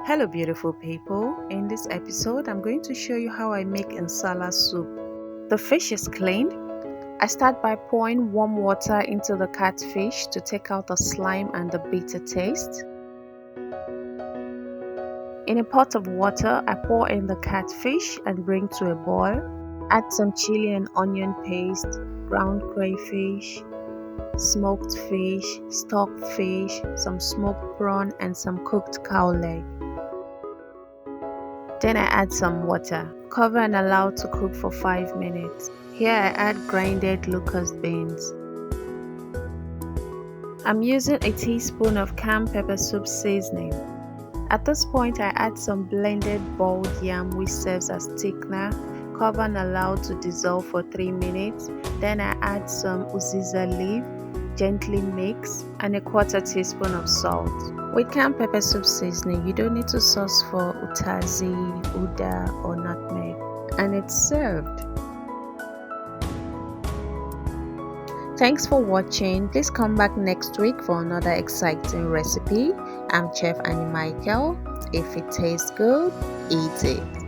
Hello beautiful people, in this episode I'm going to show you how I make Nsala soup. The fish is cleaned. I start by pouring warm water into the catfish to take out the slime and the bitter taste. In a pot of water, I pour in the catfish and bring to a boil. Add some chilli and onion paste, ground crayfish, smoked fish, stocked fish, some smoked prawn and some cooked cowleg. Then I add some water. Cover and allow to cook for 5 minutes. Here I add grinded locust beans. I'm using a teaspoon of canned pepper soup seasoning. At this point I add some blended boiled yam which serves as thickener. Cover and allow to dissolve for 3 minutes. Then I add some Uziza leaf, gently mix, and a 1/4 teaspoon of salt. With canned pepper soup seasoning, you don't need to sauce for utazi, uda or nutmeg, and it's served. Thanks for watching. Please come back next week for another exciting recipe. I'm Chef Annie Michael. If it tastes good, eat it.